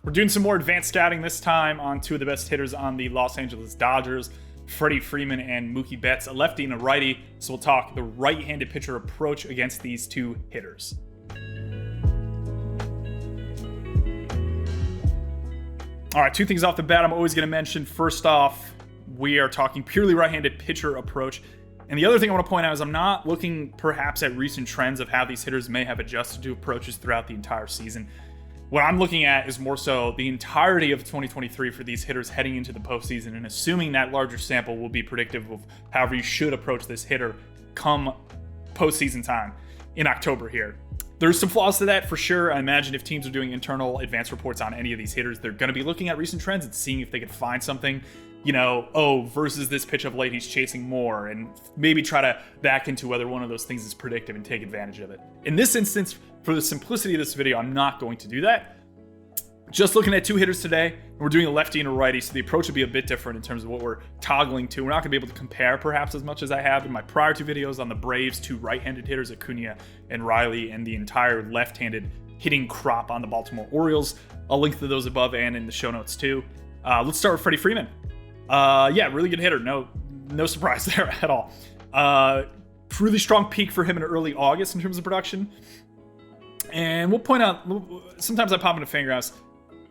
We're doing some more advanced scouting this time on two of the best hitters on the Los Angeles Dodgers, Freddie Freeman and Mookie Betts, a lefty and a righty. So we'll talk the right-handed pitcher approach against these two hitters. All right, two things off the bat I'm always going to mention. First off, we are talking purely right-handed pitcher approach. And the other thing I want to point out is I'm not looking perhaps at recent trends of how these hitters may have adjusted to approaches throughout the entire season. What I'm looking at is more so the entirety of 2023 for these hitters heading into the postseason, and assuming that larger sample will be predictive of however you should approach this hitter come postseason time in October here. There's some flaws to that for sure. I imagine if teams are doing internal advance reports on any of these hitters, they're going to be looking at recent trends and seeing if they can find something, versus this pitch of late, he's chasing more, and maybe try to back into whether one of those things is predictive and take advantage of it. In this instance, for the simplicity of this video, I'm not going to do that. Just looking at two hitters today, and we're doing a lefty and a righty, so the approach will be a bit different in terms of what we're toggling to. We're not going to be able to compare perhaps as much as I have in my prior two videos on the Braves, two right-handed hitters, Acuna and Riley, and the entire left-handed hitting crop on the Baltimore Orioles. I'll link to those above and in the show notes too. Let's start with Freddie Freeman. Really good hitter. No surprise there at all. Really strong peak for him in early August in terms of production. And we'll point out, sometimes I pop into Fangraphs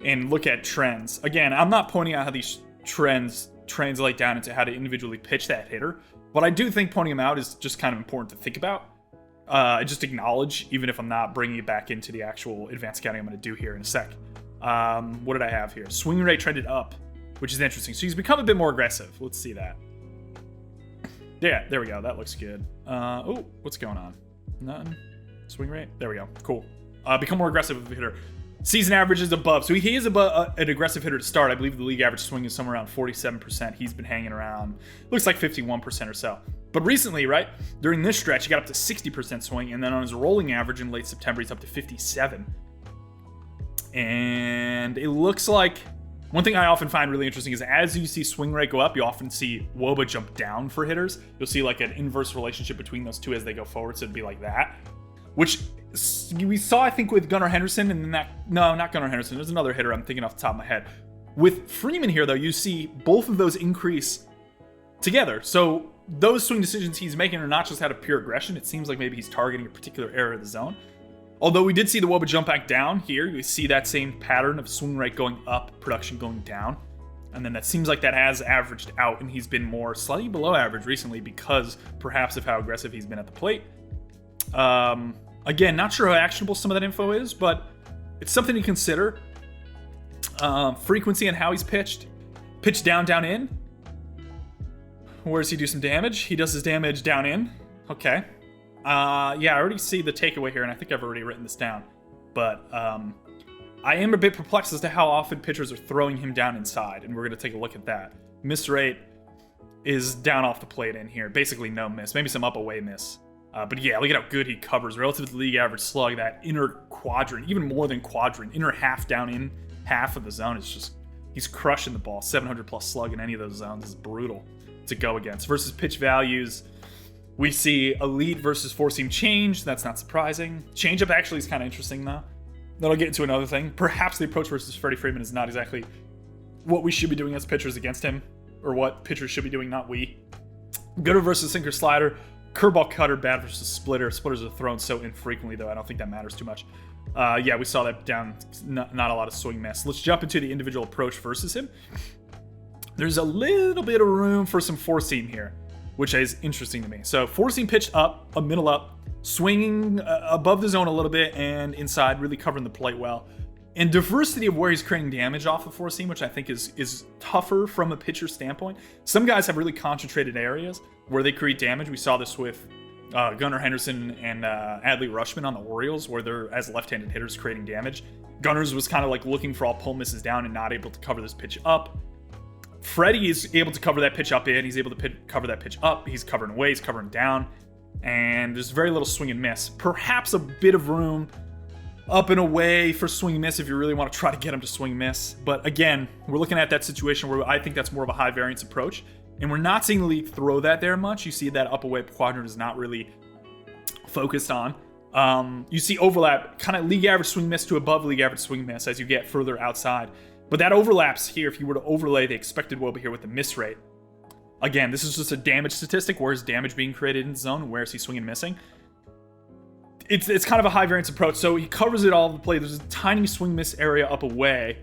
and look at trends. Again, I'm not pointing out how these trends translate down into how to individually pitch that hitter. What I do think pointing them out is just kind of important to think about. Just acknowledge, even if I'm not bringing it back into the actual advanced scouting I'm going to do here in a sec. What did I have here? Swing rate trended up, which is interesting. So he's become a bit more aggressive. Let's see that. Yeah, there we go. That looks good. What's going on? Nothing. Swing rate? There we go. Cool. Become more aggressive with the hitter. Season average is above. So he is above an aggressive hitter to start. I believe the league average swing is somewhere around 47%. He's been hanging around, looks like 51% or so. But recently, right, during this stretch, he got up to 60% swing. And then on his rolling average in late September, he's up to 57. And it looks like one thing I often find really interesting is as you see swing rate go up, you often see WOBA jump down for hitters. You'll see like an inverse relationship between those two as they go forward. So it'd be like that, which we saw, I think, with Gunnar Henderson, and then not Gunnar Henderson. There's another hitter I'm thinking off the top of my head. With Freeman here, though, you see both of those increase together. So those swing decisions he's making are not just out of pure aggression. It seems like maybe he's targeting a particular area of the zone. Although we did see the WOBA jump back down here, you see that same pattern of swing rate going up, production going down. And then that seems like that has averaged out, and he's been more slightly below average recently because perhaps of how aggressive he's been at the plate. Again, not sure how actionable some of that info is, but it's something to consider. Frequency and how he's pitched. Pitch down, in. Where does he do some damage? He does his damage down in. Okay. I already see the takeaway here, and I think I've already written this down. But I am a bit perplexed as to how often pitchers are throwing him down inside, and we're going to take a look at that. Miss rate is down off the plate in here. Basically no miss. Maybe some up-away miss. But yeah, look at how good he covers relative to the league average slug. That inner quadrant, even more than quadrant, inner half down in half of the zone is just, he's crushing the ball. 700 plus slug in any of those zones is brutal to go against. Versus pitch values, we see elite versus four-seam change. That's not surprising. Changeup actually is kind of interesting though. Then I'll get into another thing. Perhaps the approach versus Freddie Freeman is not exactly what we should be doing as pitchers against him, or what pitchers should be doing, not we. Gooder versus sinker slider. Curveball cutter, bad versus splitter. Splitters are thrown so infrequently, though. I don't think that matters too much. We saw that down. Not a lot of swing miss. Let's jump into the individual approach versus him. There's a little bit of room for some four-seam here, which is interesting to me. So four-seam pitched up, a middle up, swinging above the zone a little bit, and inside, really covering the plate well. And diversity of where he's creating damage off the four-seam, which I think is tougher from a pitcher standpoint. Some guys have really concentrated areas where they create damage. We saw this with Gunnar Henderson and Adley Rutschman on the Orioles, where they're, as left-handed hitters, creating damage. Gunner's was kind of like looking for all pull misses down and not able to cover this pitch up. Freddie is able to cover that pitch up in. He's able to cover that pitch up. He's covering away. He's covering down. And there's very little swing and miss. Perhaps a bit of room up and away for swing and miss if you really want to try to get him to swing and miss. But again, we're looking at that situation where I think that's more of a high variance approach. And we're not seeing the league throw that there much. You see that up away quadrant is not really focused on. You see overlap, kind of league average swing miss to above league average swing miss as you get further outside. But that overlaps here if you were to overlay the expected WOBA here with the miss rate. Again, this is just a damage statistic. Where is damage being created in the zone? Where is he swinging missing? It's kind of a high variance approach. So he covers it all in the play. There's a tiny swing miss area up away,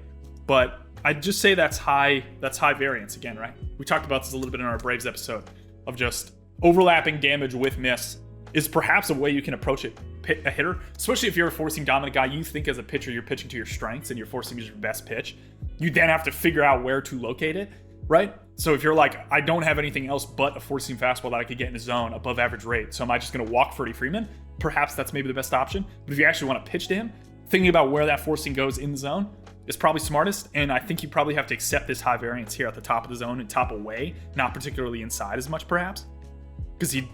but I'd just say that's high variance again, right? We talked about this a little bit in our Braves episode of just overlapping damage with miss is perhaps a way you can approach it, a hitter, especially if you're a four-seam dominant guy. You think as a pitcher you're pitching to your strengths and your four-seam is your best pitch. You then have to figure out where to locate it, right? So if you're like, I don't have anything else but a four-seam fastball that I could get in a zone above average rate, so am I just going to walk Freddie Freeman? Perhaps that's maybe the best option. But if you actually want to pitch to him, thinking about where that four-seam goes in the zone is probably smartest, and I think you probably have to accept this high variance here at the top of the zone and top away, not particularly inside as much perhaps, because he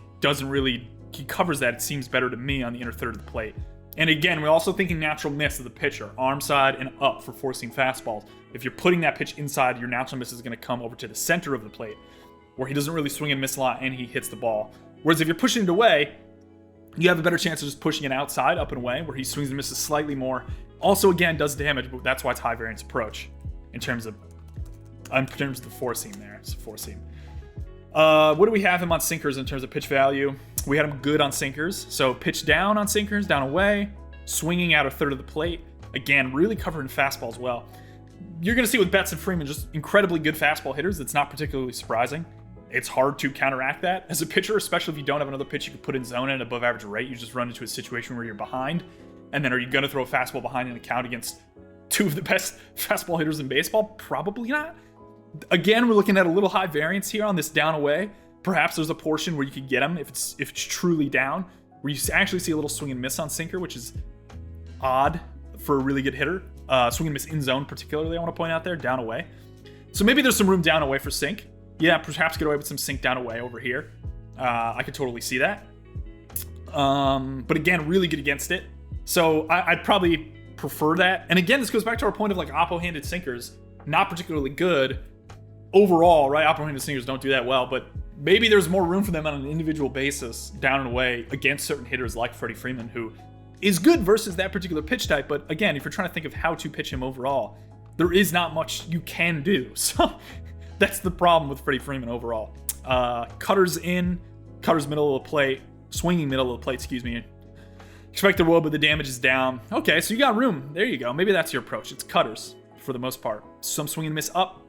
covers that, it seems better to me, on the inner third of the plate. And again, we're also thinking natural miss of the pitcher, arm side and up for four-seam fastballs. If you're putting that pitch inside, your natural miss is going to come over to the center of the plate, where he doesn't really swing and miss a lot and he hits the ball. Whereas if you're pushing it away, you have a better chance of just pushing it outside, up and away, where he swings and misses slightly more. Also, again, does damage, but that's why it's high variance approach in terms of the four-seam there. It's a four-seam. What do we have him on sinkers in terms of pitch value? We had him good on sinkers. So pitch down on sinkers, down away, swinging out a third of the plate. Again, really covering fastballs well. You're going to see with Betts and Freeman just incredibly good fastball hitters. It's not particularly surprising. It's hard to counteract that as a pitcher, especially if you don't have another pitch you can put in zone at above average rate. You just run into a situation where you're behind. And then are you going to throw a fastball behind in a count against two of the best fastball hitters in baseball? Probably not. Again, we're looking at a little high variance here on this down away. Perhaps there's a portion where you could get him if it's truly down, where you actually see a little swing and miss on sinker, which is odd for a really good hitter. Swing and miss in zone particularly, I want to point out there, down away. So maybe there's some room down away for sink. Yeah, perhaps get away with some sink down away over here. I could totally see that. But again, really good against it. So I'd probably prefer that. And again, this goes back to our point of like oppo-handed sinkers, not particularly good overall, right? Oppo-handed sinkers don't do that well, but maybe there's more room for them on an individual basis down and away against certain hitters like Freddie Freeman, who is good versus that particular pitch type. But again, if you're trying to think of how to pitch him overall, there is not much you can do. So that's the problem with Freddie Freeman overall. Cutters in, cutters middle of the plate, swinging middle of the plate, excuse me. Expected WOBA, but the damage is down. Okay, so you got room. There you go. Maybe that's your approach. It's cutters for the most part. Some swing and miss up,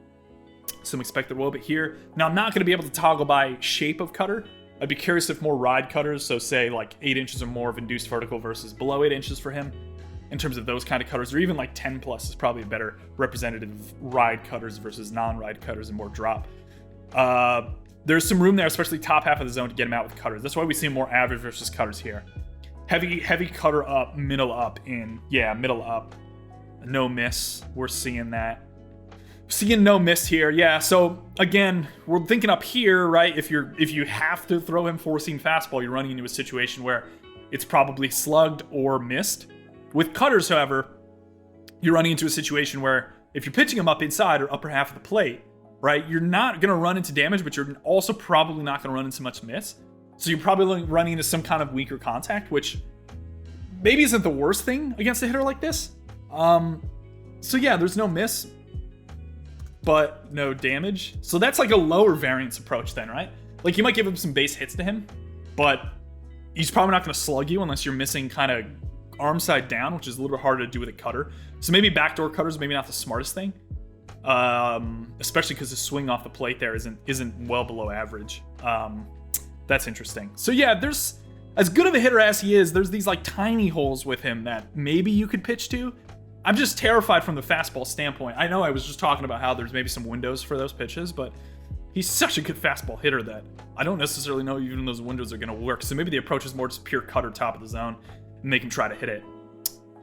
some expected WOBA here. Now, I'm not going to be able to toggle by shape of cutter. I'd be curious if more ride cutters, so say like 8 inches or more of induced vertical versus below 8 inches for him, in terms of those kind of cutters, or even like 10 plus is probably a better representative of ride cutters versus non-ride cutters and more drop. There's some room there, especially top half of the zone, to get him out with cutters. That's why we see more average versus cutters here. Heavy cutter up, middle up in. Yeah, middle up. No miss. We're seeing that. Seeing no miss here. Yeah, so again, we're thinking up here, right? If you have to throw him four-seam fastball, you're running into a situation where it's probably slugged or missed. With cutters, however, you're running into a situation where if you're pitching him up inside or upper half of the plate, right, you're not going to run into damage, but you're also probably not going to run into much miss. So you're probably running into some kind of weaker contact, which maybe isn't the worst thing against a hitter like this. So yeah, there's no miss, but no damage. So that's like a lower variance approach then, right? Like you might give him some base hits to him, but he's probably not going to slug you unless you're missing kind of arm side down, which is a little bit harder to do with a cutter. So maybe backdoor cutters, maybe not the smartest thing, especially because the swing off the plate there isn't well below average. That's interesting. So yeah, there's, as good of a hitter as he is, there's these like tiny holes with him that maybe you could pitch to. I'm just terrified from the fastball standpoint. I know I was just talking about how there's maybe some windows for those pitches, but he's such a good fastball hitter that I don't necessarily know even those windows are going to work. So maybe the approach is more just pure cutter top of the zone and make him try to hit it.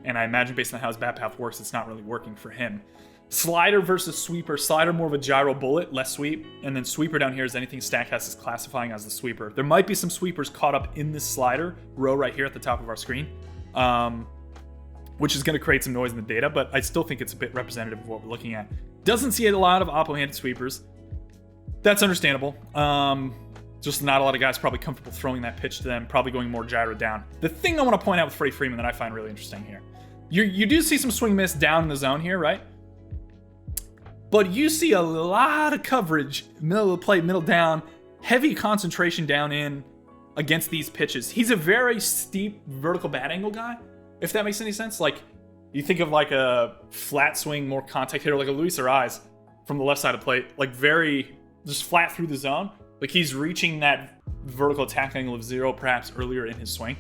And I imagine based on how his bat path works, it's not really working for him. Slider versus sweeper. Slider more of a gyro bullet, less sweep. And then sweeper down here is anything Statcast is classifying as the sweeper. There might be some sweepers caught up in this slider row right here at the top of our screen, which is going to create some noise in the data, but I still think it's a bit representative of what we're looking at. Doesn't see a lot of oppo-handed sweepers. That's understandable. Just not a lot of guys probably comfortable throwing that pitch to them, probably going more gyro down. The thing I want to point out with Freddie Freeman that I find really interesting here, you do see some swing miss down in the zone here, right? But you see a lot of coverage, middle of the plate, middle down, heavy concentration down in against these pitches. He's a very steep vertical bat angle guy, if that makes any sense. Like, you think of like a flat swing, more contact hitter, like a Luis Ariz from the left side of the plate, like very just flat through the zone. Like he's reaching that vertical attack angle of 0 perhaps earlier in his swing.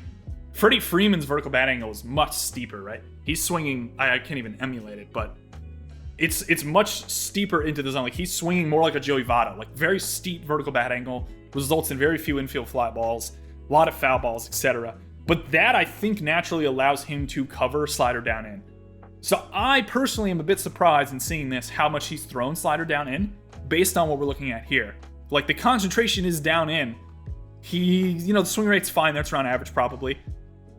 Freddie Freeman's vertical bat angle is much steeper, right? He's swinging, I can't even emulate it, but it's much steeper into the zone. Like he's swinging more like a Joey Votto, like very steep vertical bat angle, results in very few infield fly balls, a lot of foul balls, etc. But that I think naturally allows him to cover slider down in. So I personally am a bit surprised in seeing this, how much he's thrown slider down in based on what we're looking at here. Like the concentration is down in. The swing rate's fine, that's around average probably.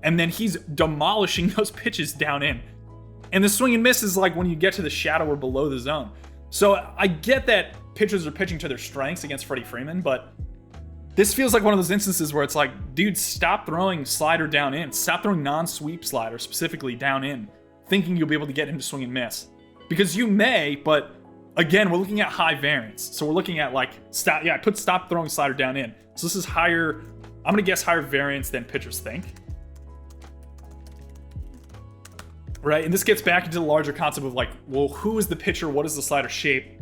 And then he's demolishing those pitches down in. And the swing and miss is like when you get to the shadow or below the zone. So I get that pitchers are pitching to their strengths against Freddie Freeman, but this feels like one of those instances where it's like, dude, stop throwing slider down in. Stop throwing non-sweep slider, specifically down in, thinking you'll be able to get him to swing and miss. Because you may, but again, we're looking at high variance. So we're looking at like, stop throwing slider down in. So this is higher, I'm gonna guess higher variance than pitchers think. Right, and this gets back into the larger concept of like, well, who is the pitcher? What is the slider shape?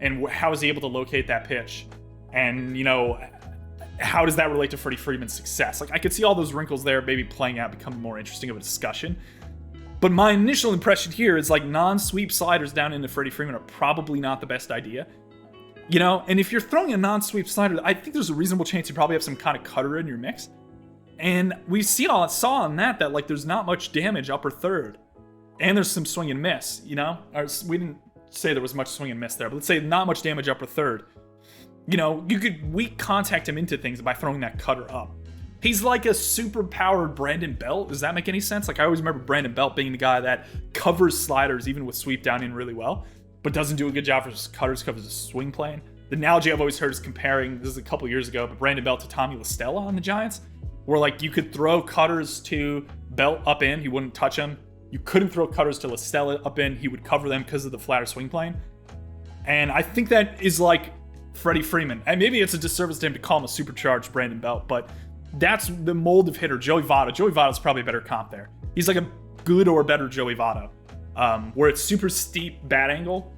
And how is he able to locate that pitch? And, how does that relate to Freddie Freeman's success? Like, I could see all those wrinkles there maybe playing out, becoming more interesting of a discussion. But my initial impression here is like non-sweep sliders down into Freddie Freeman are probably not the best idea. And if you're throwing a non-sweep slider, I think there's a reasonable chance you probably have some kind of cutter in your mix. And we saw on that like there's not much damage upper third. And there's some swing and miss, we didn't say there was much swing and miss there, but let's say not much damage upper third. You could weak contact him into things by throwing that cutter up. He's like a super powered Brandon Belt. Does that make any sense? Like I always remember Brandon Belt being the guy that covers sliders even with sweep down in really well, but doesn't do a good job for cutters, covers his swing plane. The analogy I've always heard is comparing, this is a couple years ago, but Brandon Belt to Tommy La Stella on the Giants, where like you could throw cutters to Belt up in, he wouldn't touch him. You couldn't throw cutters to La Stella up in, he would cover them because of the flatter swing plane. And I think that is like Freddie Freeman. And maybe it's a disservice to him to call him a supercharged Brandon Belt, but that's the mold of hitter. Joey Votto. Joey Votto's probably a better comp there. He's like a good or better Joey Votto, where it's super steep bat angle,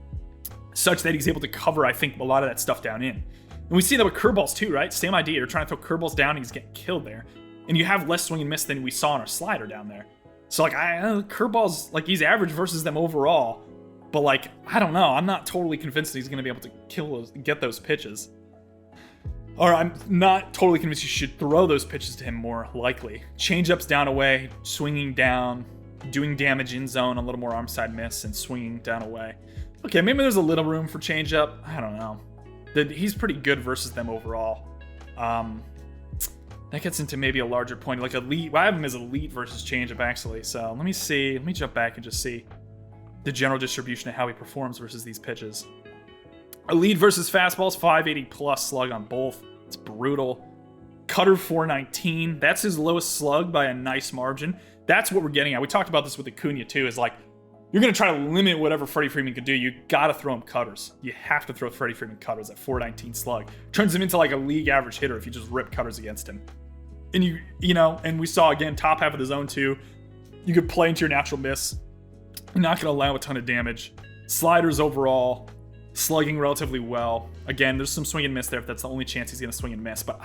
such that he's able to cover, I think, a lot of that stuff down in. And we see that with curveballs too, right? Same idea. You're trying to throw curveballs down and he's getting killed there. And you have less swing and miss than we saw in our slider down there. So like, curveballs, like he's average versus them overall, but like, I don't know. I'm not totally convinced that he's going to be able to get those pitches. Or I'm not totally convinced you should throw those pitches to him more likely. Changeups down away, swinging down, doing damage in zone, a little more arm side miss, and swinging down away. Okay, maybe there's a little room for changeup. I don't know. He's pretty good versus them overall. That gets into maybe a larger point, like elite. Well, I have him as elite versus changeup actually. So let me see. Let me jump back and just see the general distribution of how he performs versus these pitches. Elite versus fastballs, 580 plus slug on both. It's brutal. Cutter 419. That's his lowest slug by a nice margin. That's what we're getting at. We talked about this with Acuna too. Is like you're going to try to limit whatever Freddie Freeman could do. You got to throw him cutters. You have to throw Freddie Freeman cutters at 419 slug. Turns him into like a league average hitter if you just rip cutters against him. And and we saw again, top half of the zone too. You could play into your natural miss. You're not going to allow a ton of damage. Sliders overall, slugging relatively well. Again, there's some swing and miss there if that's the only chance he's going to swing and miss. But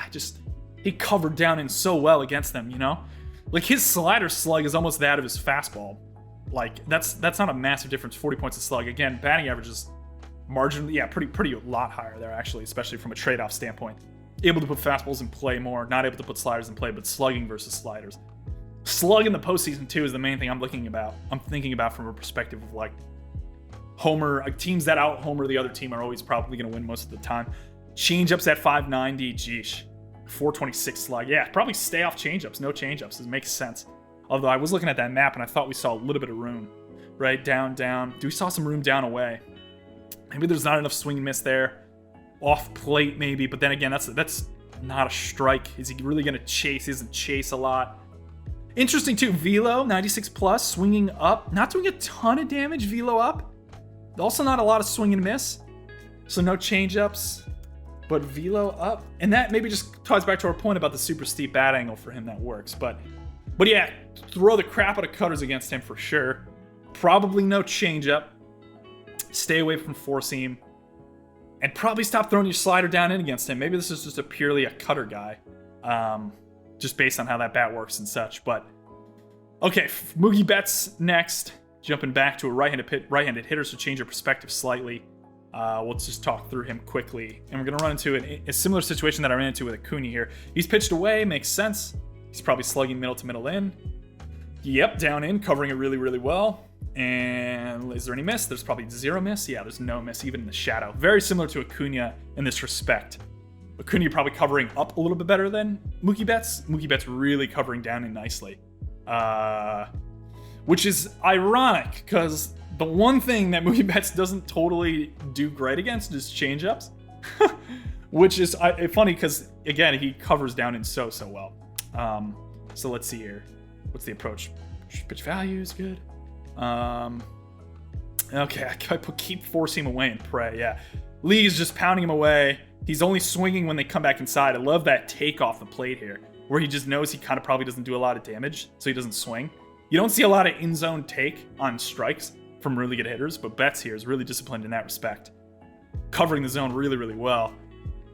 he covered down in so well against them, Like his slider slug is almost that of his fastball. Like that's not a massive difference. 40 points of slug. Again, batting average is marginally, pretty a lot higher there actually, especially from a trade-off standpoint. Able to put fastballs in play more, not able to put sliders in play, but slugging versus sliders. Slug in the postseason too is the main thing I'm thinking about from a perspective of like homer. Teams that out homer the other team are always probably going to win most of the time. Changeups at 590, geesh. 426 slug. Yeah, probably stay off changeups. No changeups. It makes sense. Although I was looking at that map and I thought we saw a little bit of room. Right? Down. We saw some room down away. Maybe there's not enough swing and miss there. Off plate maybe, but then again, that's not a strike. Is he really going to chase? He doesn't chase a lot. Interesting too, velo, 96 plus, swinging up. Not doing a ton of damage, velo up. Also not a lot of swing and miss. So no changeups, but velo up. And that maybe just ties back to our point about the super steep bat angle for him that works. But yeah, throw the crap out of cutters against him for sure. Probably no changeup. Stay away from four seam. And probably stop throwing your slider down in against him. Maybe this is just purely a cutter guy. Just based on how that bat works and such. But okay, Mookie Betts next. Jumping back to a right-handed hitter, so change your perspective slightly. We'll just talk through him quickly. And we're going to run into a similar situation that I ran into with Acuna here. He's pitched away, makes sense. He's probably slugging middle to middle in. Yep, down in, covering it really, really well. And is there any miss? There's probably zero miss. Yeah, there's no miss, even in the shadow. Very similar to Acuna in this respect. Acuna probably covering up a little bit better than Mookie Betts. Mookie Betts really covering down in nicely. Which is ironic, because the one thing that Mookie Betts doesn't totally do great against is changeups. Which is funny, because, again, he covers down in so well. So let's see here. What's the approach? Pitch value is good. Okay, I keep forcing him away and pray. Yeah, Lee's just pounding him away. He's only swinging when they come back inside. I love that take off the plate here, where he just knows he kind of probably doesn't do a lot of damage, so he doesn't swing. You don't see a lot of in-zone take on strikes from really good hitters, but Betts here is really disciplined in that respect. Covering the zone really, really well.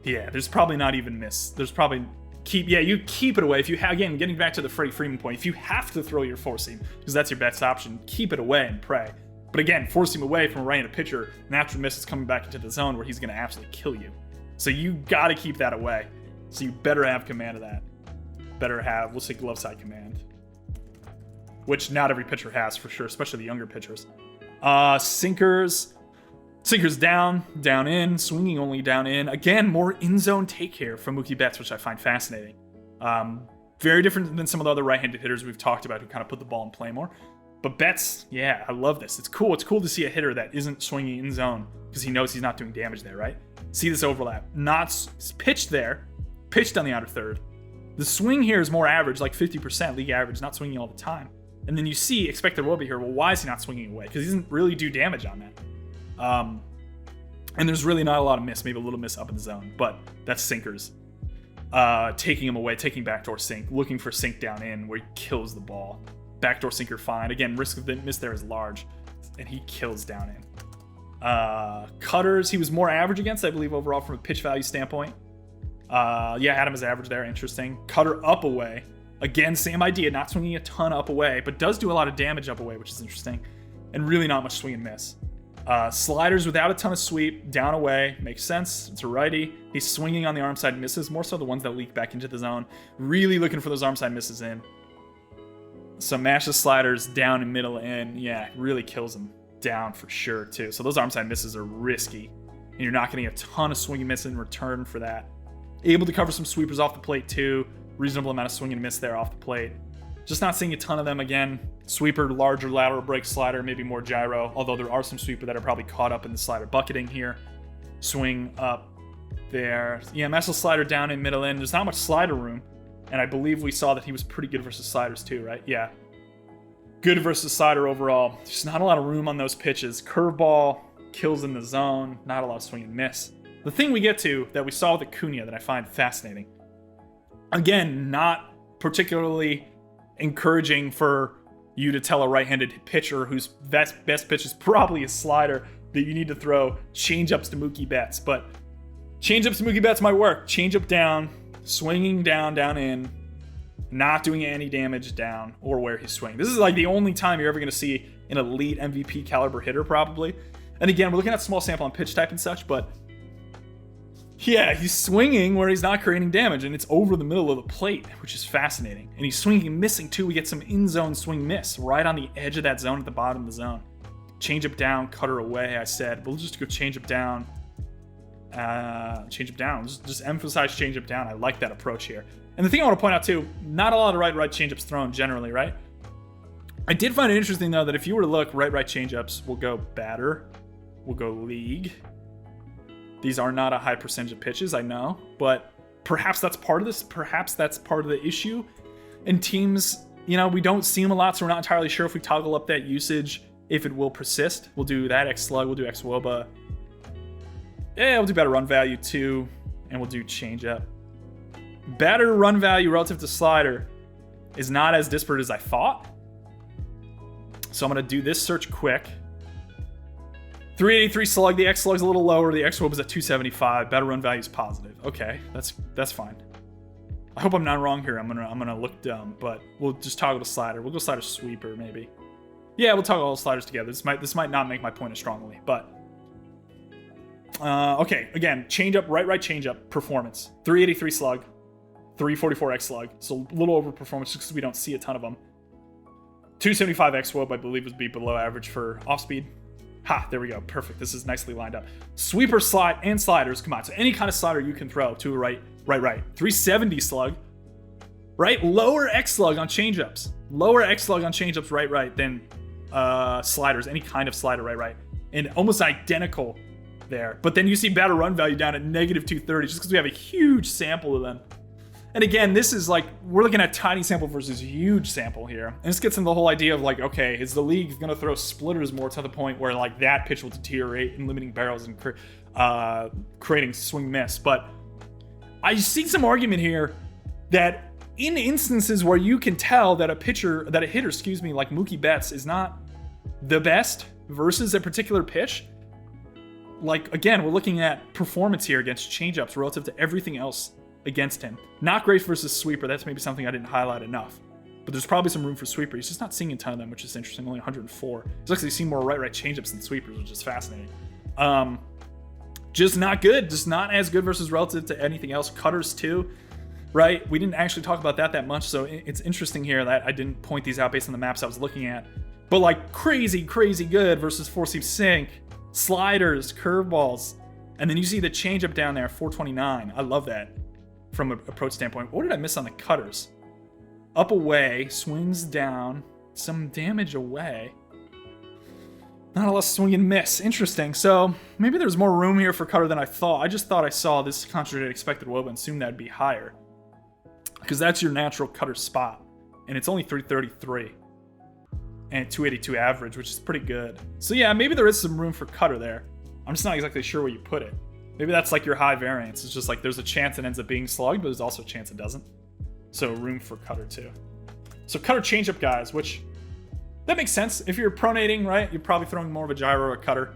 Yeah, there's probably not even miss. There's probably you keep it away. If you again, getting back to the Freddie Freeman point, if you have to throw your four seam, because that's your best option, keep it away and pray. But again, force him away from a right-handed pitcher, natural miss is coming back into the zone where he's going to absolutely kill you. So you got to keep that away. So you better have command of that. We'll say glove side command, which not every pitcher has for sure, especially the younger pitchers. Sinkers down in, swinging only down in. Again, more in-zone take here from Mookie Betts, which I find fascinating. Very different than some of the other right-handed hitters we've talked about who kind of put the ball in play more. But Betts, yeah, I love this. It's cool. It's cool to see a hitter that isn't swinging in zone because he knows he's not doing damage there, right? See this overlap. Not pitched there, pitched on the outer third. The swing here is more average, like 50% league average, not swinging all the time. And then you see expected will be here. Well, why is he not swinging away? Because he doesn't really do damage on that. And there's really not a lot of miss, maybe a little miss up in the zone, but that's sinkers. Taking him away, taking backdoor sink, looking for sink down in where he kills the ball. Backdoor sinker fine. Again, risk of the miss there is large, and he kills down in. Cutters, he was more average against, I believe, overall from a pitch value standpoint. Yeah, had him as average there. Interesting. Cutter up away. Again, same idea, not swinging a ton up away, but does do a lot of damage up away, which is interesting. And really not much swing and miss. Sliders without a ton of sweep, down away, makes sense. It's a righty. He's swinging on the arm side misses, more so the ones that leak back into the zone. Really looking for those arm side misses in. So mashes sliders down and middle in, yeah, really kills him down for sure too. So those arm side misses are risky, and you're not getting a ton of swing and miss in return for that. Able to cover some sweepers off the plate too. Reasonable amount of swing and miss there off the plate. Just not seeing a ton of them again. Sweeper, larger lateral break slider, maybe more gyro, although there are some sweeper that are probably caught up in the slider bucketing here. Swing up there. Yeah, mashes slider down in middle in. There's not much slider room. And I believe we saw that he was pretty good versus sliders too, right? Yeah. Good versus slider overall. There's not a lot of room on those pitches. Curveball, kills in the zone, not a lot of swing and miss. The thing we get to that we saw with Acuna that I find fascinating, again, not particularly encouraging for you to tell a right-handed pitcher whose best pitch is probably a slider that you need to throw changeups to Mookie Betts. But changeups to Mookie Betts might work. Changeup down, swinging down in, not doing any damage down or where he's swinging. This is like the only time you're ever going to see an elite MVP caliber hitter probably. And again, we're looking at small sample on pitch type and such, but yeah, he's swinging where he's not creating damage, and it's over the middle of the plate, which is fascinating. And he's swinging and missing too. We get some in-zone swing miss right on the edge of that zone at the bottom of the zone. Changeup down, cutter away, I said. We'll just go changeup down. Changeup down. Just emphasize changeup down. I like that approach here. And the thing I want to point out too, not a lot of right changeups thrown generally, right? I did find it interesting though that if you were to look, right changeups will go batter, will go league. These are not a high percentage of pitches, I know, but perhaps that's part of this. Perhaps that's part of the issue. And teams, you know, we don't see them a lot, so we're not entirely sure if we toggle up that usage, if it will persist. We'll do that X slug, we'll do X woba. Yeah, we'll do better run value too, and we'll do changeup. Better run value relative to slider is not as disparate as I thought. So I'm gonna do this search quick. 383 slug, the X slug's a little lower, the X woba is at 275, better run value is positive. Okay, that's fine. I hope I'm not wrong here. I'm gonna look dumb, but we'll just toggle the slider. We'll go slider sweeper maybe. Yeah, we'll toggle all the sliders together. This might not make my point as strongly, but okay. Again, changeup, right changeup performance. 383 slug, 344 X slug, so a little over performance just because we don't see a ton of them. 275 X woba, I believe, would be below average for off speed. Ha, there we go. Perfect. This is nicely lined up. Sweeper, slide, and sliders. Come on. So any kind of slider you can throw to a right. 370 slug. Right? Lower X slug on changeups. Lower X slug on changeups right than sliders. Any kind of slider right. And almost identical there. But then you see better run value down at negative 230 just because we have a huge sample of them. And again, this is like, we're looking at tiny sample versus huge sample here. And this gets into the whole idea of like, okay, is the league going to throw splitters more to the point where like that pitch will deteriorate and limiting barrels and creating swing miss? But I see some argument here that in instances where you can tell that a hitter, like Mookie Betts is not the best versus a particular pitch, like, again, we're looking at performance here against changeups relative to everything else against him. Not great versus sweeper. That's maybe something I didn't highlight enough. But there's probably some room for sweeper. He's just not seeing a ton of them, which is interesting. Only 104. He's actually seen more right changeups than sweepers, which is fascinating. Just not good. Just not as good versus relative to anything else. Cutters too, right? We didn't actually talk about that much, so it's interesting here that I didn't point these out based on the maps I was looking at. But like crazy good versus four-seam sink, sliders, curveballs. And then you see the changeup down there, 429. I love that. From an approach standpoint. What did I miss on the cutters? Up away, swings down, some damage away. Not a lot of swing and miss. Interesting. So maybe there's more room here for cutter than I thought. I just thought I saw this contradicted expected woba and assumed that'd be higher. Because that's your natural cutter spot. And it's only 333. And 282 average, which is pretty good. So yeah, maybe there is some room for cutter there. I'm just not exactly sure where you put it. Maybe that's like your high variance. It's just like there's a chance it ends up being slugged, but there's also a chance it doesn't. So room for cutter too. So cutter changeup guys, which that makes sense. If you're pronating, right, you're probably throwing more of a gyro or a cutter.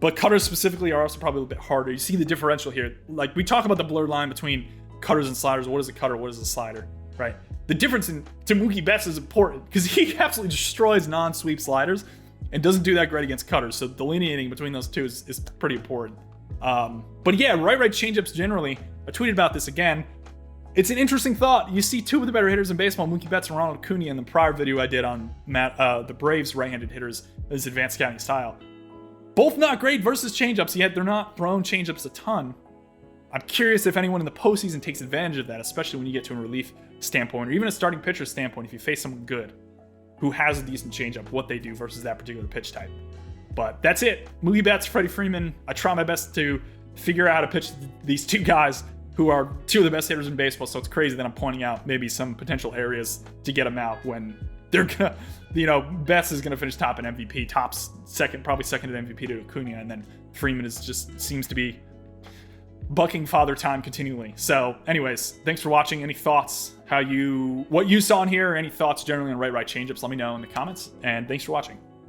But cutters specifically are also probably a little bit harder. You see the differential here. Like we talk about the blurred line between cutters and sliders. What is a cutter? What is a slider? Right? The difference to Mookie Betts is important because he absolutely destroys non-sweep sliders and doesn't do that great against cutters. So delineating between those two is pretty important. But yeah, right changeups generally. I tweeted about this again. It's an interesting thought. You see two of the better hitters in baseball, Mookie Betts and Ronald Acuna, in the prior video I did on the Braves right-handed hitters, this advanced scouting style. Both not great versus changeups, yet they're not thrown changeups a ton. I'm curious if anyone in the postseason takes advantage of that, especially when you get to a relief standpoint, or even a starting pitcher standpoint, if you face someone good who has a decent changeup, what they do versus that particular pitch type. But that's it. Mookie Betts, Freddie Freeman. I try my best to figure out how to pitch these two guys who are two of the best hitters in baseball. So it's crazy that I'm pointing out maybe some potential areas to get them out when they're gonna, Betts is gonna finish top in MVP, probably second in MVP to Acuna, and then Freeman seems to be bucking father time continually. So, anyways, thanks for watching. Any thoughts? What you saw in here? Any thoughts generally on right changeups? Let me know in the comments. And thanks for watching.